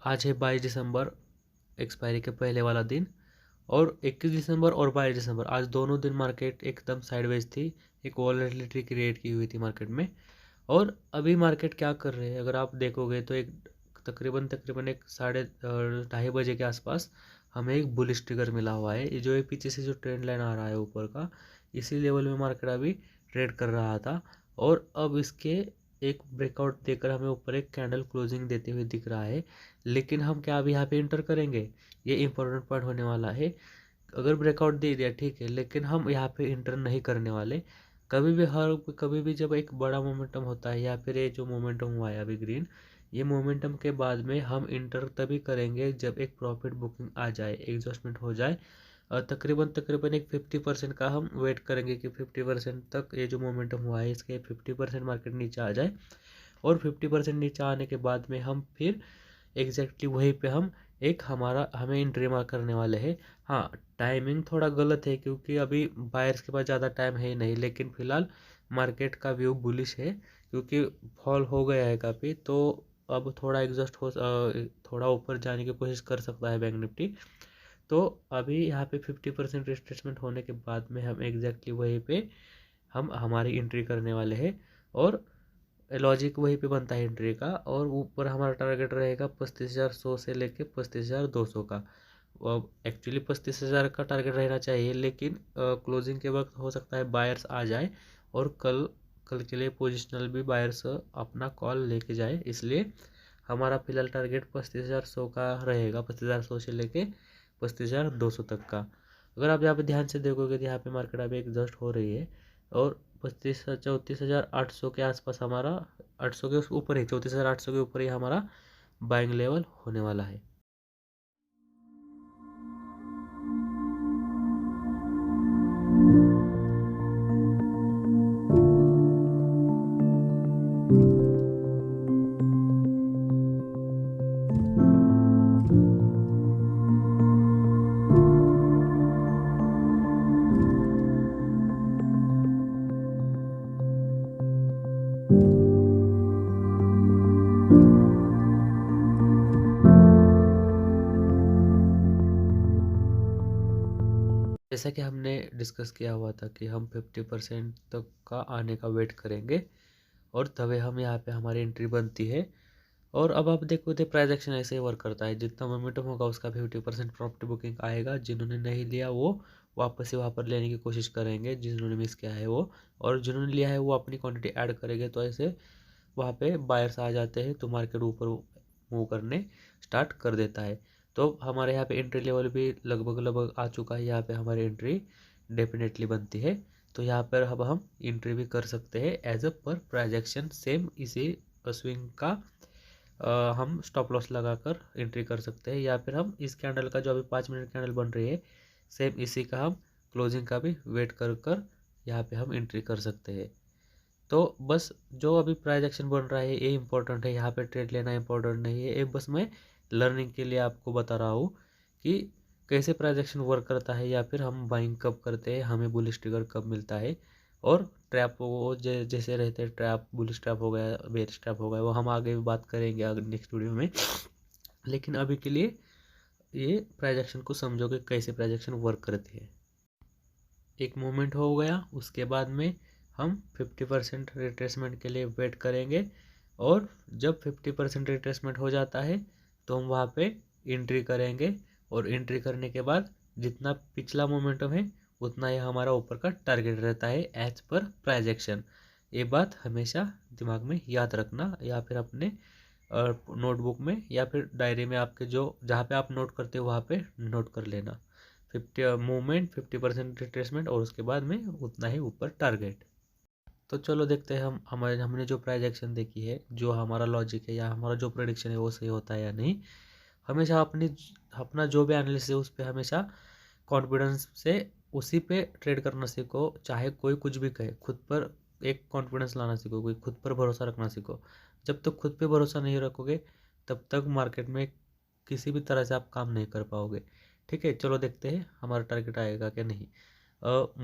आज है 22 दिसंबर, एक्सपायरी के पहले वाला दिन। और 21 दिसंबर और 22 दिसंबर, आज दोनों दिन मार्केट एकदम साइडवेज थी। एक वॉलेटिलिटी क्रिएट की हुई थी मार्केट में। और अभी मार्केट क्या कर रहे हैं, अगर आप देखोगे तो एक तकरीबन तकरीबन एक 2:30 बजे के आसपास हमें एक बुलिश ट्रिगर मिला हुआ है। ये जो है पीछे से जो ट्रेंड लाइन आ रहा है ऊपर का, इसी लेवल में मार्केट अभी ट्रेड कर रहा था। और अब इसके एक ब्रेकआउट देकर हमें ऊपर एक कैंडल क्लोजिंग देते हुए दिख रहा है। लेकिन हम क्या अभी यहाँ पे इंटर करेंगे, ये इंपॉर्टेंट पॉइंट होने वाला है। अगर ब्रेकआउट दे दिया ठीक है, लेकिन हम यहाँ पे इंटर नहीं करने वाले। कभी भी जब एक बड़ा मोमेंटम होता है या फिर ये जो मोमेंटम हुआ है अभी ग्रीन, ये मोमेंटम के बाद में हम इंटर तभी करेंगे जब एक प्रॉफिट बुकिंग आ जाए, एग्जॉस्टमेंट हो जाए। और तकरीबन तकरीबन एक 50% का हम वेट करेंगे कि 50% तक ये जो मोमेंटम हुआ है इसके 50% मार्केट नीचे आ जाए। और 50% नीचे आने के बाद में हम फिर एग्जैक्टली वहीं पे हम एक हमें एंट्री मार करने वाले हैं। हाँ, टाइमिंग थोड़ा गलत है क्योंकि अभी बायर्स के पास ज़्यादा टाइम है नहीं, लेकिन फिलहाल मार्केट का व्यू बुलिश है क्योंकि फॉल हो गया है काफ़ी। तो अब थोड़ा थोड़ा ऊपर जाने की कोशिश कर सकता है बैंक निफ्टी। तो अभी यहाँ पे 50% रिट्रेसमेंट होने के बाद में हम एग्जैक्टली वहीं पे हम हमारी एंट्री करने वाले हैं। और लॉजिक वहीं पे बनता है एंट्री का। और ऊपर हमारा टारगेट रहेगा 35,100 से लेके 35,200 का। एक्चुअली 35,000 का टारगेट रहना चाहिए, लेकिन क्लोजिंग के वक्त हो सकता है बायर्स आ जाए और कल कल के लिए पोजिशनल भी बायर्स अपना कॉल लेके जाए। इसलिए हमारा फिलहाल टारगेट 35,100 का रहेगा, 35,100 से लेके 35,200 तक का। अगर आप यहाँ पे ध्यान से देखोगे तो यहाँ पे मार्केट अभी एग्जॉस्ट हो रही है। और 34,800 के आसपास हमारा, 800 के ऊपर ही, 34,800 के ऊपर ही हमारा बाइंग लेवल होने वाला है। जैसा कि हमने डिस्कस किया हुआ था कि हम 50% तक का आने का वेट करेंगे और तभी हम यहाँ पे हमारी एंट्री बनती है। और अब आप देखो तो प्राइस एक्शन ऐसे ही वर्क करता है, जितना मोमेंटम होगा उसका 50% प्रॉफिट बुकिंग आएगा। जिन्होंने नहीं लिया वो वापस से वहाँ पर लेने की कोशिश करेंगे, जिन्होंने मिस किया है वो। और जिन्होंने लिया है वो अपनी क्वांटिटी ऐड करेंगे, तो ऐसे वहाँ पे बायर्स आ जाते हैं तो मार्केट ऊपर मूव करने स्टार्ट कर देता है। तो हमारे यहाँ पे एंट्री लेवल भी लगभग लगभग आ चुका है, यहाँ पे हमारी एंट्री डेफिनेटली बनती है। तो यहाँ पर अब हम एंट्री भी कर सकते हैं एज अ पर प्राइस एक्शन। सेम इसी स्विंग का हम स्टॉप लॉस लगाकर एंट्री कर सकते हैं, या फिर हम इस कैंडल का जो अभी 5 मिनट कैंडल बन रही है, सेम इसी का हम क्लोजिंग का भी वेट कर कर यहाँ पे हम एंट्री कर सकते हैं। तो बस जो अभी प्राइस एक्शन बन रहा है ये इंपॉर्टेंट है, यहाँ पे ट्रेड लेना इंपॉर्टेंट नहीं है। ये बस मैं लर्निंग के लिए आपको बता रहा हूँ कि कैसे प्राइस एक्शन वर्क करता है, या फिर हम बाइंग कब करते हैं, हमें बुलिश ट्रिगर कब मिलता है। और ट्रैप वो जैसे रहते हैं, ट्रैप बुलिश ट्रैप हो गया, बेरिश ट्रैप हो गया, वो हम आगे भी बात करेंगे अगर नेक्स्ट वीडियो में। लेकिन अभी के लिए ये प्राइस एक्शन को समझो कि कैसे प्राइस एक्शन वर्क करती है। एक मोमेंट हो गया, उसके बाद में हम 50% रिट्रेसमेंट के लिए वेट करेंगे। और जब 50% रिट्रेसमेंट हो जाता है तो हम वहाँ पे एंट्री करेंगे। और एंट्री करने के बाद जितना पिछला मोमेंटम है उतना ही हमारा ऊपर का टारगेट रहता है एज पर प्राइस एक्शन। ये बात हमेशा दिमाग में याद रखना, या फिर अपने नोटबुक में या फिर डायरी में, आपके जो जहाँ पे आप नोट करते हो वहाँ पे नोट कर लेना। 50 मूवमेंट, 50% रिट्रेसमेंट, और उसके बाद में उतना ही ऊपर टारगेट। तो चलो देखते हैं हमने जो प्राइस एक्शन देखी है, जो हमारा लॉजिक है या हमारा जो प्रेडिक्शन है वो सही होता है या नहीं। हमेशा अपना जो भी एनालिसिस है उस पर हमेशा कॉन्फिडेंस से उसी पे ट्रेड करना सीखो, चाहे कोई कुछ भी कहे। खुद पर एक कॉन्फिडेंस लाना सीखो, कोई खुद पर भरोसा रखना सीखो। जब तक खुद पे भरोसा नहीं रखोगे तब तक मार्केट में किसी भी तरह से आप काम नहीं कर पाओगे। ठीक है, चलो देखते हैं हमारा टारगेट आएगा कि नहीं।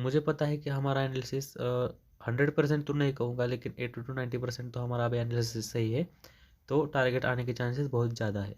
मुझे पता है कि हमारा एनालिसिस 100% तो नहीं कहूँगा, लेकिन 80 to 90% तो हमारा अभी एनालिसिस सही है। तो टारगेट आने के चांसेस बहुत ज़्यादा है।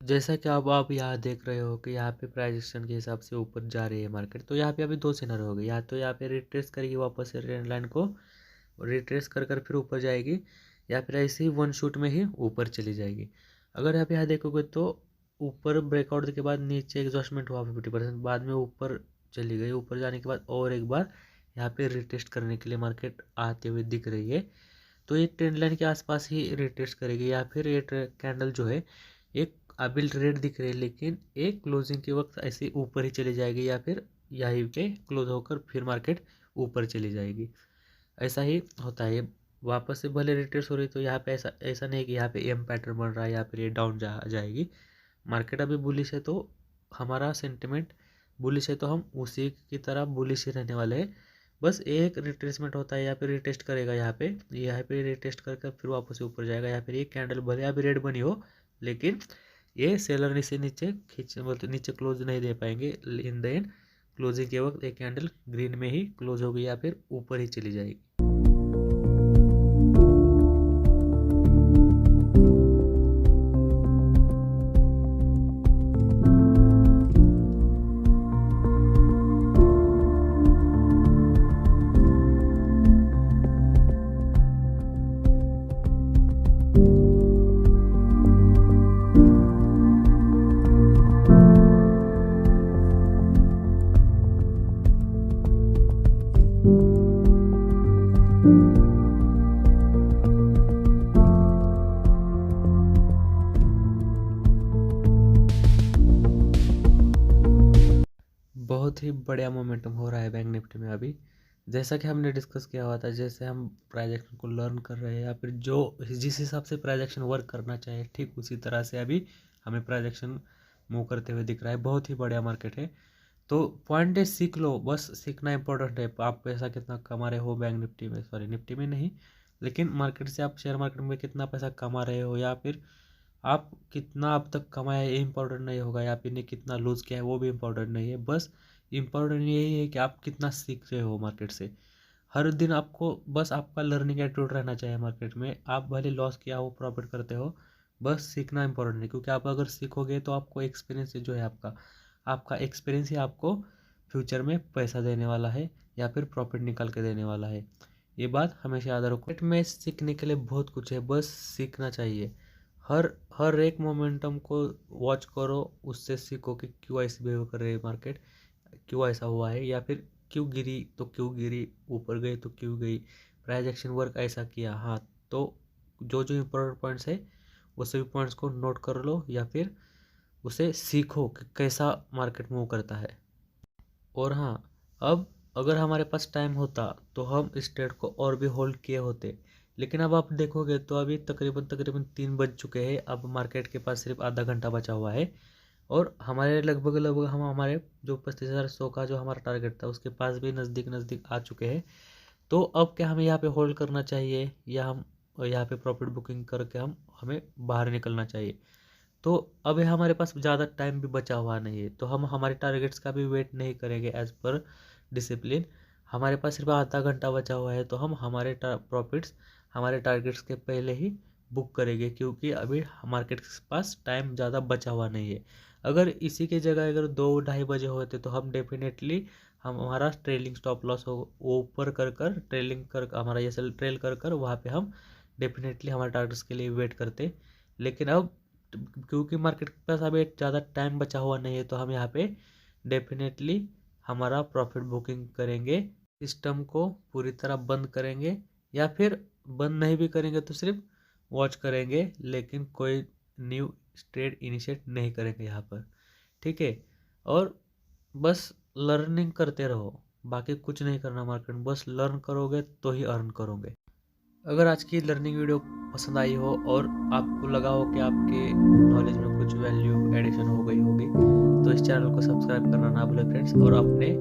जैसा कि अब आप यहाँ देख रहे हो कि यहाँ पे प्राइस एक्शन के हिसाब से ऊपर जा रही है मार्केट, तो यहाँ पे अभी दो सिनारियो हो गए, या तो यहाँ पे रिट्रेस करेगी वापस से ट्रेंड लाइन को, रिट्रेस कर फिर ऊपर जाएगी, या फिर ऐसे ही वन शूट में ही ऊपर चली जाएगी। अगर आप यहाँ देखोगे तो ऊपर ब्रेकआउट के बाद नीचे एग्जॉस्टमेंट हुआ 50%, बाद में ऊपर चली गई, ऊपर जाने के बाद और एक बार यहाँ पे रिटेस्ट करने के लिए मार्केट आते हुए दिख रही है। तो ये ट्रेंड लाइन के आसपास ही रिटेस्ट करेगी, या फिर ये कैंडल जो है एक अभी रेड दिख रही है, लेकिन एक क्लोजिंग के वक्त ऐसे ऊपर ही चली जाएगी, या फिर यहीं पे क्लोज होकर फिर मार्केट ऊपर चली जाएगी। ऐसा ही होता है, वापस से भले रिट्रेस हो रही तो यहाँ पे ऐसा ऐसा नहीं कि यहाँ पे एम पैटर्न बन रहा है या फिर ये डाउन जाएगी। मार्केट अभी बुलिश है तो हमारा सेंटिमेंट बुलिश है, तो हम उसी की तरह बुलिश ही रहने वाले हैं। बस एक रिट्रेसमेंट होता है, या फिर रिटेस्ट करेगा यहाँ पे रिटेस्ट कर फिर वापस से ऊपर जाएगा, या फिर ये कैंडल भले अभी रेड बनी हो, लेकिन ये सेलर नीचे नीचे खींच मतलब नीचे क्लोज नहीं दे पाएंगे। इन द एंड क्लोजिंग के वक्त एक कैंडल ग्रीन में ही क्लोज होगी, या फिर ऊपर ही चली जाएगी। बहुत ही बढ़िया मोमेंटम हो रहा है बैंक निफ्टी में अभी। जैसा कि हमने डिस्कस किया हुआ था, जैसे हम प्राइस एक्शन को लर्न कर रहे हैं, या फिर जो जिस हिसाब से प्राइस एक्शन वर्क करना चाहिए ठीक उसी तरह से अभी हमें प्राइस एक्शन मूव करते हुए दिख रहा है। बहुत ही बढ़िया मार्केट है। तो पॉइंट है, सीख लो, बस सीखना इंपॉर्टेंट है। आप पैसा कितना कमा रहे हो बैंक निफ्टी में, सॉरी निफ्टी में नहीं, लेकिन मार्केट से आप शेयर मार्केट में कितना पैसा कमा रहे हो, या फिर आप कितना अब तक कमाया है, ये इंपॉर्टेंट नहीं होगा, या फिर ने कितना लूज़ किया है वो भी इंपॉर्टेंट नहीं है। बस इंपॉर्टेंट यही है कि आप कितना सीख रहे हो मार्केट से। हर दिन आपको बस आपका लर्निंग एटीट्यूड रहना चाहिए मार्केट में। आप भले लॉस किया हो प्रॉफिट करते हो, बस सीखना इंपॉर्टेंट है, क्योंकि आप अगर सीखोगे तो आपको एक्सपीरियंस जो है आपका एक्सपीरियंस ही आपको फ्यूचर में पैसा देने वाला है, या फिर प्रॉफिट निकाल के देने वाला है। ये बात हमेशा याद रखो। मार्केट में सीखने के लिए बहुत कुछ है, बस सीखना चाहिए। हर हर एक मोमेंटम को वॉच करो, उससे सीखो कि क्यों ऐसे बिहेव कर रही है मार्केट, क्यों ऐसा हुआ है, या फिर क्यों गिरी तो क्यों गिरी, ऊपर गई तो क्यों गई, प्राइस एक्शन वर्क ऐसा किया। हाँ, तो जो जो इम्पोर्टेंट पॉइंट्स है वो सभी पॉइंट्स को नोट कर लो, या फिर उसे सीखो कि कैसा मार्केट मूव करता है। और हाँ, अब अगर हमारे पास टाइम होता तो हम इस ट्रेड को और भी होल्ड किए होते, लेकिन अब आप देखोगे तो अभी तकरीबन तकरीबन 3 बज चुके हैं। अब मार्केट के पास सिर्फ आधा घंटा बचा हुआ है, और हमारे लगभग लगभग हम हमारे जो 35,100 का जो हमारा टारगेट था उसके पास भी नज़दीक नज़दीक आ चुके हैं। तो अब क्या हमें यहाँ पे होल्ड करना चाहिए, या हम यहाँ पे प्रॉफिट बुकिंग करके हमें बाहर निकलना चाहिए। तो अभी हमारे पास ज़्यादा टाइम भी बचा हुआ नहीं है, तो हम हमारे टारगेट्स का भी वेट नहीं करेंगे एज पर डिसिप्लिन। हमारे पास सिर्फ आधा घंटा बचा हुआ है, तो हम हमारे प्रॉफिट्स हमारे टारगेट्स के पहले ही बुक करेंगे, क्योंकि अभी मार्केट के पास टाइम ज़्यादा बचा हुआ नहीं है। अगर इसी के जगह अगर 2-2:30 बजे होते तो हम डेफिनेटली हमारा ट्रेलिंग स्टॉप लॉस हो ऊपर कर ट्रेलिंग कर हमारा ये सेल ट्रेल कर वहाँ पे हम डेफिनेटली हमारे टारगेट्स के लिए वेट करते। लेकिन अब क्योंकि मार्केट के पास अभी ज़्यादा टाइम बचा हुआ नहीं है, तो हम यहाँ पे डेफिनेटली हमारा प्रॉफिट बुकिंग करेंगे, सिस्टम को पूरी तरह बंद करेंगे, या फिर बंद नहीं भी करेंगे तो सिर्फ वॉच करेंगे, लेकिन कोई न्यू ट्रेड इनिशिएट नहीं करेंगे यहाँ पर। ठीक है, और बस लर्निंग करते रहो, बाकी कुछ नहीं करना मार्केट में, बस लर्न करोगे तो ही अर्न करोगे। अगर आज की लर्निंग वीडियो पसंद आई हो और आपको लगा हो कि आपके नॉलेज में कुछ वैल्यू एडिशन हो गई होगी, तो इस चैनल को सब्सक्राइब करना ना भूलें फ्रेंड्स, और अपने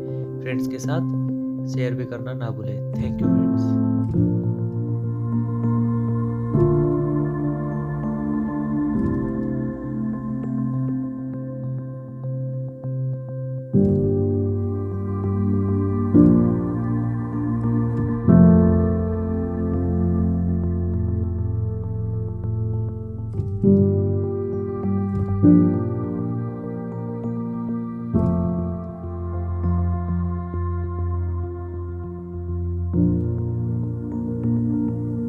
फ्रेंड्स के साथ शेयर भी करना ना भूलें। Thank you friends.